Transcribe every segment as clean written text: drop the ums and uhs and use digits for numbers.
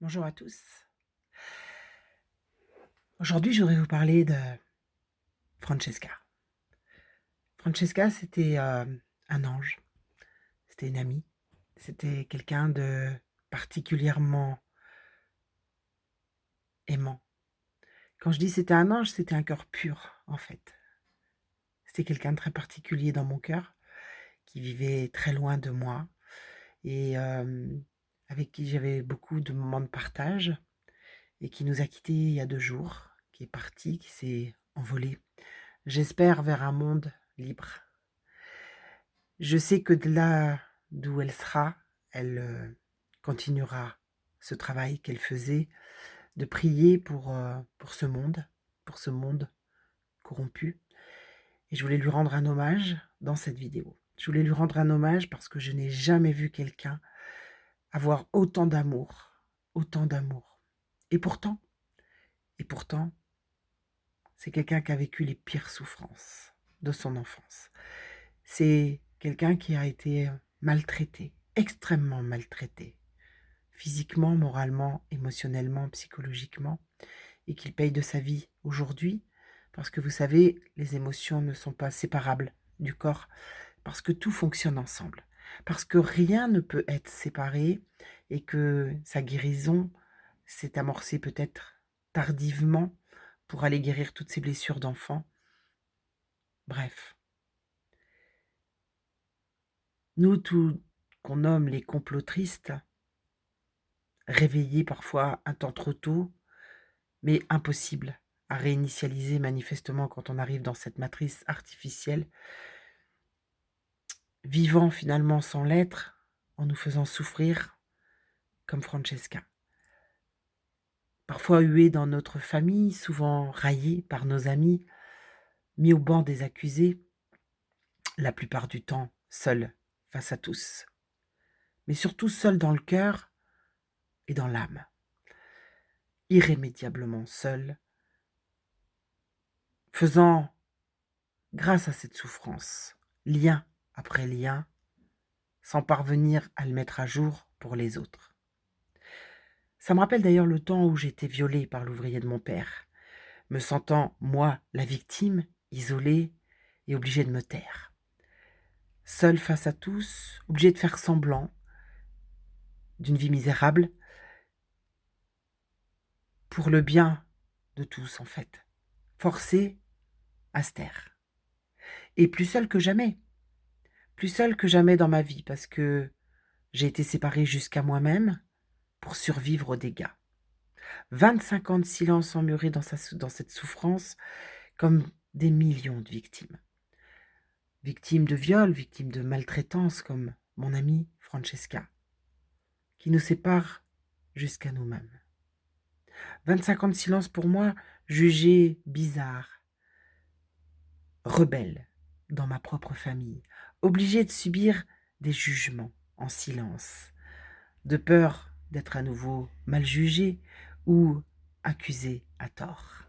Bonjour à tous. Aujourd'hui, je voudrais vous parler de Francesca. Francesca, c'était, un ange, c'était une amie, c'était quelqu'un de particulièrement aimant. Quand je dis c'était un ange, c'était un cœur pur, en fait. C'était quelqu'un de très particulier dans mon cœur, qui vivait très loin de moi et avec qui j'avais beaucoup de moments de partage et qui nous a quittés il y a 2 jours, qui est parti, qui s'est envolé, j'espère vers un monde libre. Je sais que de là d'où elle sera, elle, continuera ce travail qu'elle faisait de prier pour ce monde corrompu et je voulais lui rendre un hommage dans cette vidéo. Je voulais lui rendre un hommage parce que je n'ai jamais vu quelqu'un avoir autant d'amour et pourtant, c'est quelqu'un qui a vécu les pires souffrances de son enfance. C'est quelqu'un qui a été maltraité, extrêmement maltraité, physiquement, moralement, émotionnellement, psychologiquement, et qu'il paye de sa vie aujourd'hui, parce que vous savez, les émotions ne sont pas séparables du corps, parce que tout fonctionne ensemble, parce que rien ne peut être séparé, et que sa guérison s'est amorcée peut-être tardivement pour aller guérir toutes ses blessures d'enfant. Bref. Nous, tout qu'on nomme les complotristes, réveillés parfois un temps trop tôt, mais impossible à réinitialiser manifestement quand on arrive dans cette matrice artificielle, vivant finalement sans l'être, en nous faisant souffrir, comme Francesca. Parfois hués dans notre famille, souvent raillés par nos amis, mis au banc des accusés, la plupart du temps seuls face à tous, mais surtout seuls dans le cœur et dans l'âme, irrémédiablement seuls, faisant, grâce à cette souffrance, lien après lien, sans parvenir à le mettre à jour pour les autres. Ça me rappelle d'ailleurs le temps où j'étais violée par l'ouvrier de mon père, me sentant, moi, la victime, isolée et obligée de me taire. Seule face à tous, obligée de faire semblant d'une vie misérable pour le bien de tous en fait, forcée à se taire. Et plus seule que jamais dans ma vie parce que j'ai été séparée jusqu'à moi-même pour survivre aux dégâts. 25 ans de silence emmuré dans cette souffrance, comme des millions de victimes. Victimes de viol, victimes de maltraitance, comme mon amie Francesca, qui nous sépare jusqu'à nous-mêmes. 25 ans de silence pour moi, jugée bizarre, rebelle dans ma propre famille, obligée de subir des jugements en silence, de peur d'être à nouveau mal jugée ou accusée à tort.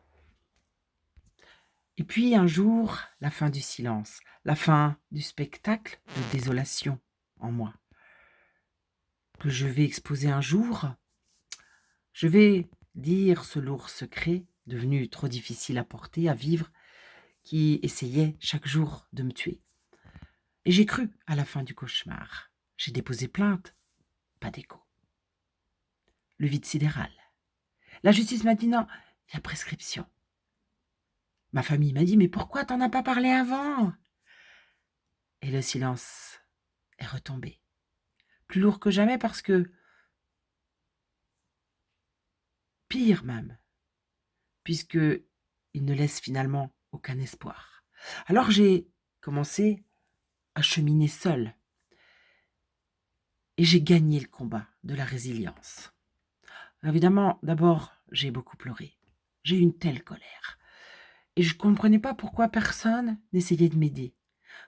Et puis un jour, la fin du silence, la fin du spectacle de désolation en moi, que je vais exposer un jour. Je vais dire ce lourd secret, devenu trop difficile à porter, à vivre, qui essayait chaque jour de me tuer. Et j'ai cru à la fin du cauchemar. J'ai déposé plainte, pas d'écho. Le vide sidéral. La justice m'a dit non, il y a prescription. Ma famille m'a dit mais pourquoi t'en as pas parlé avant? Et le silence est retombé. Plus lourd que jamais parce que, pire même, puisque il ne laisse finalement aucun espoir. Alors j'ai commencé à cheminer seule et j'ai gagné le combat de la résilience. Évidemment, d'abord, j'ai beaucoup pleuré. J'ai eu une telle colère et je ne comprenais pas pourquoi personne n'essayait de m'aider.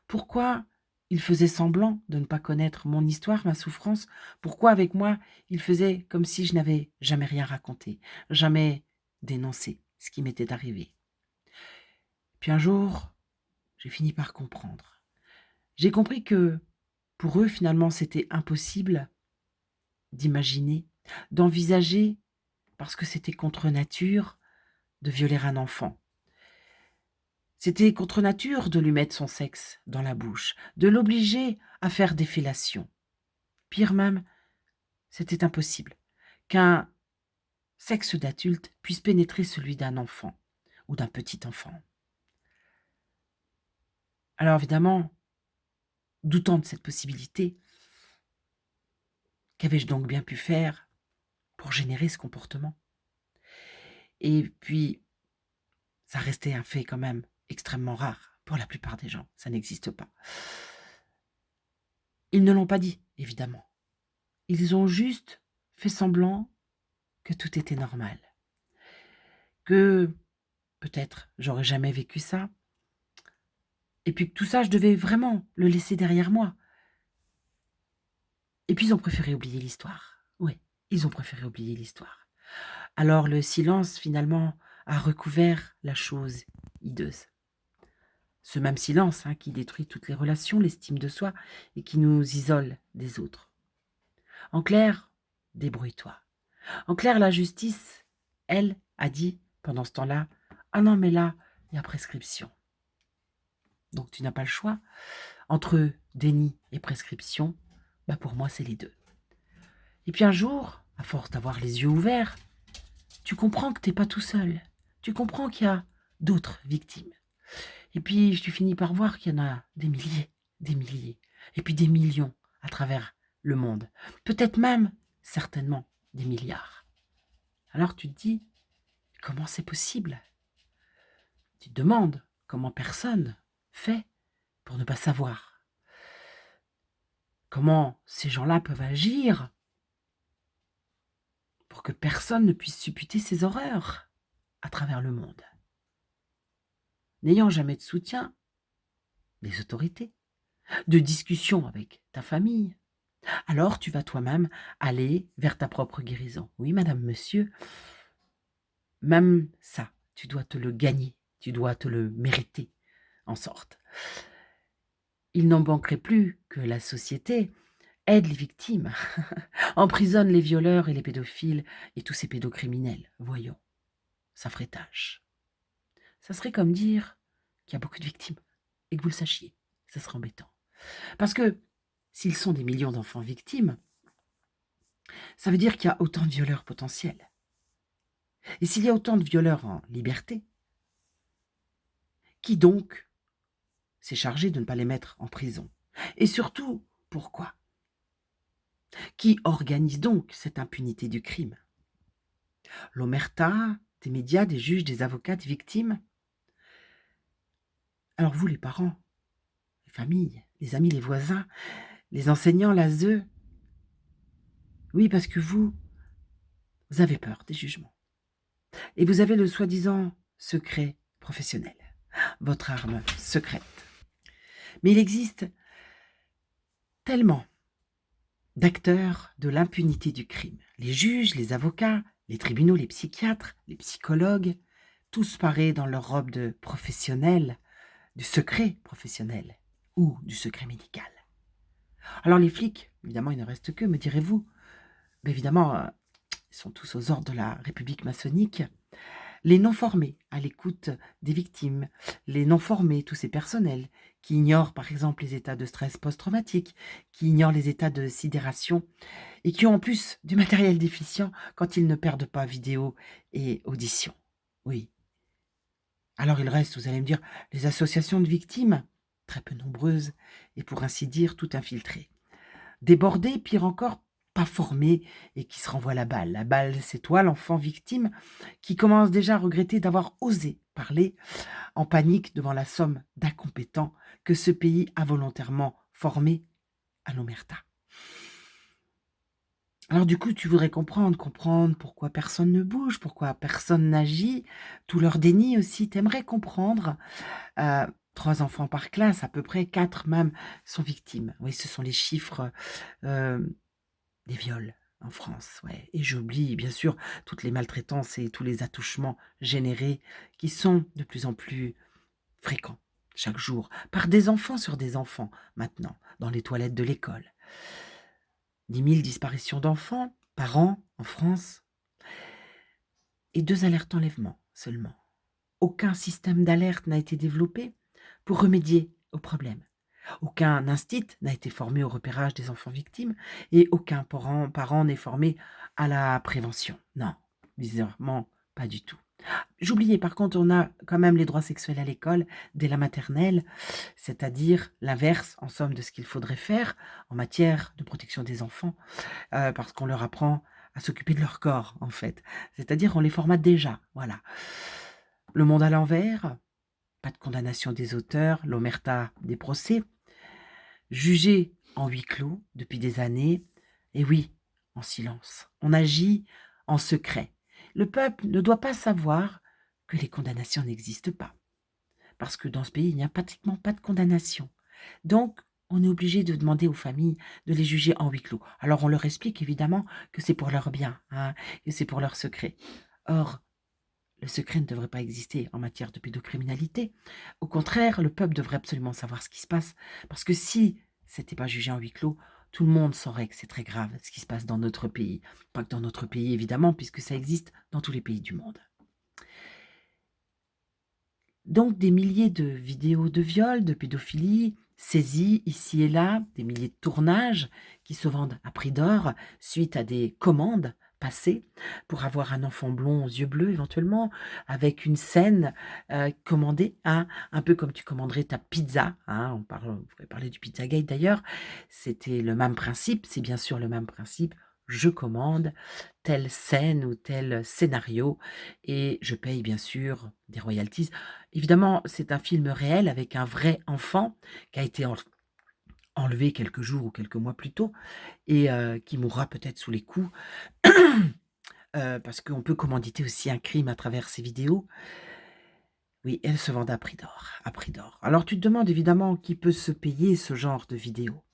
Pourquoi il faisait semblant de ne pas connaître mon histoire, ma souffrance? Pourquoi avec moi, il faisait comme si je n'avais jamais rien raconté, jamais dénoncé ce qui m'était arrivé? Puis un jour, j'ai fini par comprendre. J'ai compris que pour eux, finalement, c'était impossible d'imaginer d'envisager, parce que c'était contre nature, de violer un enfant. C'était contre nature de lui mettre son sexe dans la bouche, de l'obliger à faire des fellations. Pire même, c'était impossible qu'un sexe d'adulte puisse pénétrer celui d'un enfant ou d'un petit enfant. Alors évidemment, doutant de cette possibilité, qu'avais-je donc bien pu faire pour générer ce comportement? Et puis, ça restait un fait quand même extrêmement rare pour la plupart des gens, ça n'existe pas. Ils ne l'ont pas dit, évidemment. Ils ont juste fait semblant que tout était normal, que peut-être j'aurais jamais vécu ça, et puis que tout ça, je devais vraiment le laisser derrière moi. Et puis ils ont préféré oublier l'histoire. Oui, ils ont préféré oublier l'histoire. Alors le silence, finalement, a recouvert la chose hideuse. Ce même silence qui détruit toutes les relations, l'estime de soi, et qui nous isole des autres. En clair, débrouille-toi. En clair, la justice, elle, a dit, pendant ce temps-là, « Ah non, mais là, il y a prescription. » Donc tu n'as pas le choix. Entre déni et prescription, pour moi, c'est les deux. Et puis un jour, à force d'avoir les yeux ouverts, tu comprends que tu n'es pas tout seul. Tu comprends qu'il y a d'autres victimes. Et puis tu finis par voir qu'il y en a des milliers, et puis des millions à travers le monde. Peut-être même, certainement, des milliards. Alors tu te dis, comment c'est possible? Tu te demandes comment personne fait pour ne pas savoir. Comment ces gens-là peuvent agir pour que personne ne puisse supputer ces horreurs à travers le monde. N'ayant jamais de soutien des autorités, de discussion avec ta famille, alors tu vas toi-même aller vers ta propre guérison. Oui, madame, monsieur, même ça, tu dois te le gagner, tu dois te le mériter, en sorte. Il n'en manquerait plus que la société aide les victimes, emprisonne les violeurs et les pédophiles et tous ces pédocriminels. Voyons, ça ferait tâche. Ça serait comme dire qu'il y a beaucoup de victimes et que vous le sachiez. Ça serait embêtant. Parce que s'ils sont des millions d'enfants victimes, ça veut dire qu'il y a autant de violeurs potentiels. Et s'il y a autant de violeurs en liberté, qui donc s'est chargé de ne pas les mettre en prison? Et surtout, pourquoi? Qui organise donc cette impunité du crime? L'omerta, des médias, des juges, des avocats, des victimes? Alors vous, les parents, les familles, les amis, les voisins, les enseignants, l'ASE, oui, parce que vous avez peur des jugements. Et vous avez le soi-disant secret professionnel, votre arme secrète. Mais il existe tellement d'acteurs de l'impunité du crime. Les juges, les avocats, les tribunaux, les psychiatres, les psychologues, tous parés dans leur robe de professionnels, du secret professionnel ou du secret médical. Alors les flics, évidemment, il ne reste que, me direz-vous, mais évidemment, ils sont tous aux ordres de la République maçonnique. Les non-formés à l'écoute des victimes, les non-formés, tous ces personnels qui ignorent par exemple les états de stress post-traumatique, qui ignorent les états de sidération et qui ont en plus du matériel déficient quand ils ne perdent pas vidéo et audition. Oui. Alors il reste, vous allez me dire, les associations de victimes, très peu nombreuses et pour ainsi dire tout infiltrées. Débordées, pire encore, pas formés et qui se renvoient la balle. La balle, c'est toi, l'enfant victime, qui commence déjà à regretter d'avoir osé parler en panique devant la somme d'incompétents que ce pays a volontairement formés à l'omerta. Alors du coup, tu voudrais comprendre pourquoi personne ne bouge, pourquoi personne n'agit, tout leur déni aussi, t'aimerais comprendre. 3 enfants par classe, à peu près 4 même, sont victimes. Oui, ce sont les chiffres des viols en France, ouais. Et j'oublie bien sûr toutes les maltraitances et tous les attouchements générés qui sont de plus en plus fréquents chaque jour, par des enfants sur des enfants maintenant, dans les toilettes de l'école. 10 000 disparitions d'enfants par an en France et 2 alertes enlèvement seulement. Aucun système d'alerte n'a été développé pour remédier au problème. Aucun instit n'a été formé au repérage des enfants victimes et aucun parent n'est formé à la prévention. Non, bizarrement, pas du tout. J'oubliais, par contre, on a quand même les droits sexuels à l'école dès la maternelle, c'est-à-dire l'inverse, en somme, de ce qu'il faudrait faire en matière de protection des enfants, parce qu'on leur apprend à s'occuper de leur corps, en fait. C'est-à-dire on les formate déjà, voilà. Le monde à l'envers, pas de condamnation des auteurs, l'omerta des procès, jugés en huis clos depuis des années, et oui, en silence. On agit en secret. Le peuple ne doit pas savoir que les condamnations n'existent pas, parce que dans ce pays, il n'y a pratiquement pas de condamnation. Donc, on est obligé de demander aux familles de les juger en huis clos. Alors, on leur explique évidemment que c'est pour leur bien, hein, que c'est pour leur secret. Or, le secret ne devrait pas exister en matière de pédocriminalité. Au contraire, le peuple devrait absolument savoir ce qui se passe, parce que si c'était pas jugé en huis clos, tout le monde saurait que c'est très grave ce qui se passe dans notre pays. Pas que dans notre pays, évidemment, puisque ça existe dans tous les pays du monde. Donc des milliers de vidéos de viol, de pédophilie, saisies ici et là, des milliers de tournages qui se vendent à prix d'or suite à des commandes passées pour avoir un enfant blond aux yeux bleus éventuellement, avec une scène commandée, hein, un peu comme tu commanderais ta pizza, hein, on pourrait parler du Pizzagate d'ailleurs, c'était le même principe, c'est bien sûr le même principe, je commande telle scène ou tel scénario et je paye bien sûr des royalties. Évidemment, c'est un film réel avec un vrai enfant qui a été enlevé quelques jours ou quelques mois plus tôt et qui mourra peut-être sous les coups, parce qu'on peut commanditer aussi un crime à travers ces vidéos. Oui, elles se vendent à prix d'or, à prix d'or. Alors tu te demandes évidemment qui peut se payer ce genre de vidéos.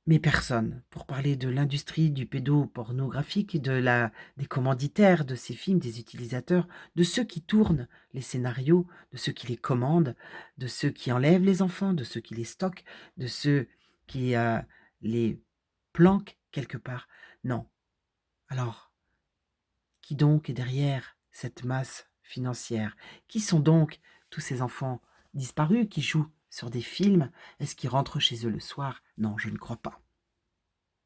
Mais personne, pour parler de l'industrie du pédopornographique et des commanditaires de ces films, des utilisateurs, de ceux qui tournent les scénarios, de ceux qui les commandent, de ceux qui enlèvent les enfants, de ceux qui les stockent, de ceux qui les planquent quelque part. Non. Alors, qui donc est derrière cette masse financière? Qui sont donc tous ces enfants disparus qui jouent sur des films? Est-ce qu'ils rentrent chez eux le soir? Non, je ne crois pas.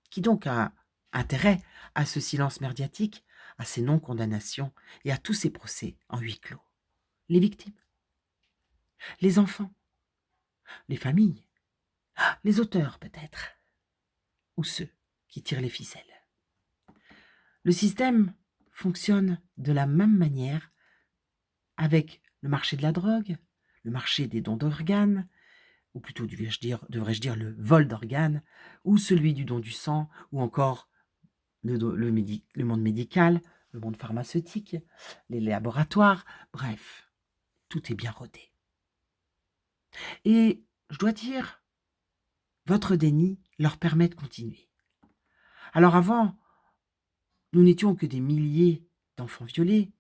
Qui donc a intérêt à ce silence médiatique, à ces non-condamnations et à tous ces procès en huis clos? Les victimes, les enfants, les familles, les auteurs peut-être, ou ceux qui tirent les ficelles. Le système fonctionne de la même manière avec le marché de la drogue, le marché des dons d'organes, ou plutôt devrais-je dire le vol d'organes, ou celui du don du sang, ou encore le monde médical, le monde pharmaceutique, les laboratoires, bref, tout est bien rodé. Et je dois dire, votre déni leur permet de continuer. Alors avant, nous n'étions que des milliers d'enfants violés,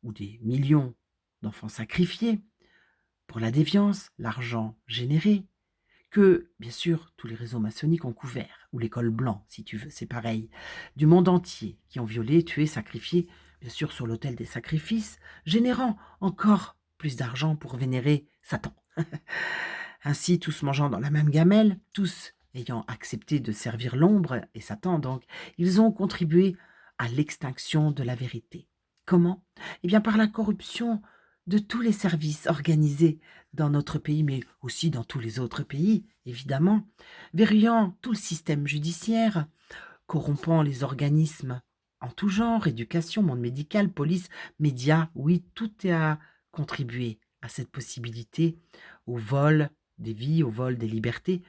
ou des millions d'enfants sacrifiés, pour la déviance, l'argent généré, que, bien sûr, tous les réseaux maçonniques ont couvert, ou l'école blanc, si tu veux, c'est pareil, du monde entier, qui ont violé, tué, sacrifié, bien sûr sur l'autel des sacrifices, générant encore plus d'argent pour vénérer Satan. Ainsi, tous mangeant dans la même gamelle, tous ayant accepté de servir l'ombre et Satan, donc, ils ont contribué à l'extinction de la vérité. Comment? Eh bien, par la corruption de tous les services organisés dans notre pays, mais aussi dans tous les autres pays, évidemment, verrouillant tout le système judiciaire, corrompant les organismes en tout genre, éducation, monde médical, police, médias, oui, tout a contribué à cette possibilité, au vol des vies, au vol des libertés,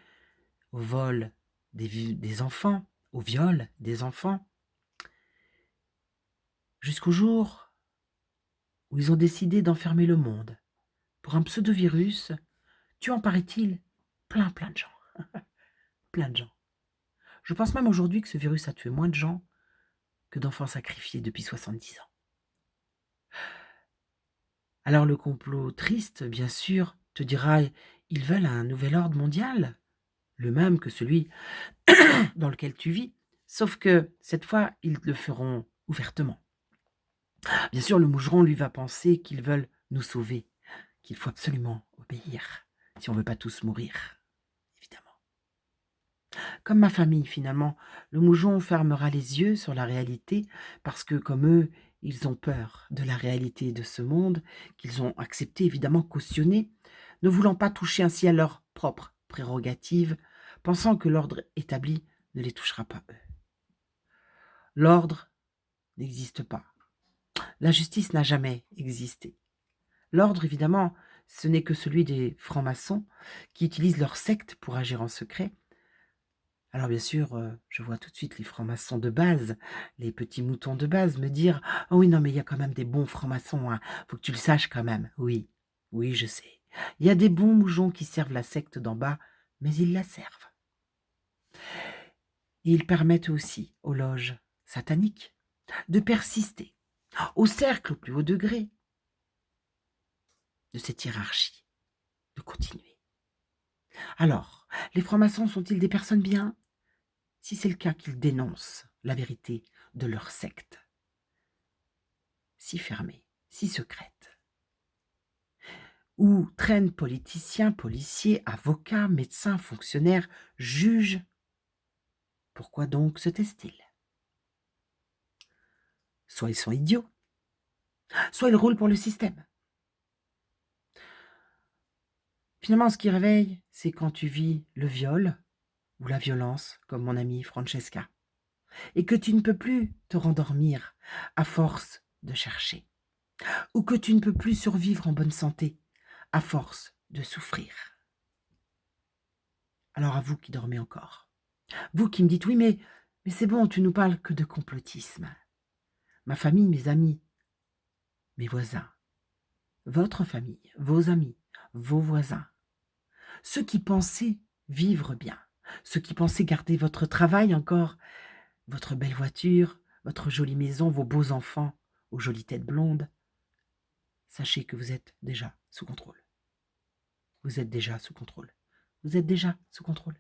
au vol des enfants, au viol des enfants, jusqu'au jour où ils ont décidé d'enfermer le monde pour un pseudo-virus, tuant, paraît-il, plein de gens. Plein de gens. Je pense même aujourd'hui que ce virus a tué moins de gens que d'enfants sacrifiés depuis 70 ans. Alors le complot triste, bien sûr, te dira, ils veulent un nouvel ordre mondial, le même que celui dans lequel tu vis, Sauf que cette fois, ils le feront ouvertement. Bien sûr, le moucheron, lui, va penser qu'ils veulent nous sauver, qu'il faut absolument obéir, si on ne veut pas tous mourir, évidemment. Comme ma famille, finalement, le moucheron fermera les yeux sur la réalité parce que, comme eux, ils ont peur de la réalité de ce monde, qu'ils ont accepté, évidemment, cautionné, ne voulant pas toucher ainsi à leurs propres prérogatives, pensant que l'ordre établi ne les touchera pas eux. L'ordre n'existe pas. La justice n'a jamais existé. L'ordre, évidemment, ce n'est que celui des francs-maçons qui utilisent leur secte pour agir en secret. Alors bien sûr, je vois tout de suite les francs-maçons de base, les petits moutons de base me dire: «Ah oui, non, mais il y a quand même des bons francs-maçons, hein, faut que tu le saches quand même». Oui, oui, je sais. Il y a des bons moujons qui servent la secte d'en bas, mais ils la servent. Et ils permettent aussi aux loges sataniques de persister, au cercle au plus haut degré de cette hiérarchie, de continuer. Alors, les francs-maçons sont-ils des personnes bien? Si c'est le cas, qu'ils dénoncent la vérité de leur secte, si fermée, si secrète, où traînent politiciens, policiers, avocats, médecins, fonctionnaires, juges. Pourquoi donc se taisent-ils? Soit ils sont idiots, soit ils roulent pour le système. Finalement, ce qui réveille, c'est quand tu vis le viol ou la violence, comme mon amie Francesca, et que tu ne peux plus te rendormir à force de chercher, ou que tu ne peux plus survivre en bonne santé à force de souffrir. Alors à vous qui dormez encore, vous qui me dites: «Oui, mais c'est bon, tu nous parles que de complotisme». Ma famille, mes amis, mes voisins, votre famille, vos amis, vos voisins, ceux qui pensaient vivre bien, ceux qui pensaient garder votre travail encore, votre belle voiture, votre jolie maison, vos beaux enfants aux jolies têtes blondes, sachez que vous êtes déjà sous contrôle. Vous êtes déjà sous contrôle. Vous êtes déjà sous contrôle.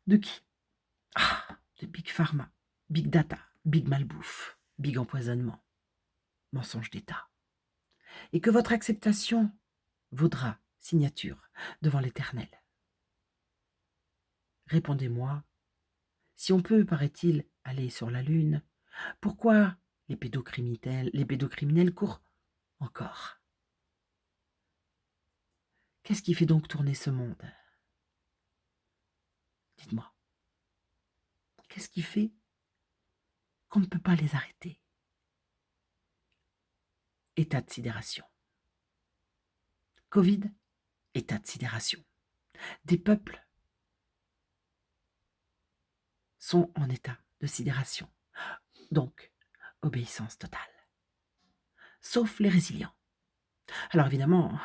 De qui? Ah, de Big Pharma, Big Data, Big Malbouffe, Big Empoisonnement, mensonge d'État. Et que votre acceptation vaudra signature devant l'Éternel. Répondez-moi, si on peut, paraît-il, aller sur la Lune, pourquoi les pédocriminels courent encore? Qu'est-ce qui fait donc tourner ce monde? Dites-moi. Qu'est-ce qui fait qu'on ne peut pas les arrêter? État de sidération. Covid, état de sidération. Des peuples sont en état de sidération. Donc, obéissance totale. Sauf les résilients. Alors évidemment,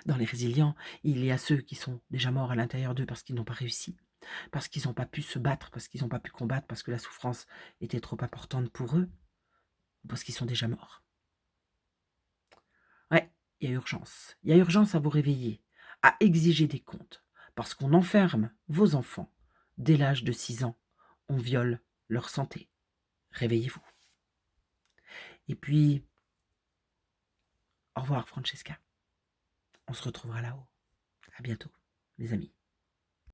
dans les résilients, il y a ceux qui sont déjà morts à l'intérieur d'eux parce qu'ils n'ont pas réussi, parce qu'ils n'ont pas pu se battre, parce qu'ils n'ont pas pu combattre, parce que la souffrance était trop importante pour eux, parce qu'ils sont déjà morts. Ouais, il y a urgence. Il y a urgence à vous réveiller, à exiger des comptes, parce qu'on enferme vos enfants dès l'âge de 6 ans. On viole leur santé. Réveillez-vous. Et puis, au revoir Francesca. On se retrouvera là-haut. À bientôt, les amis.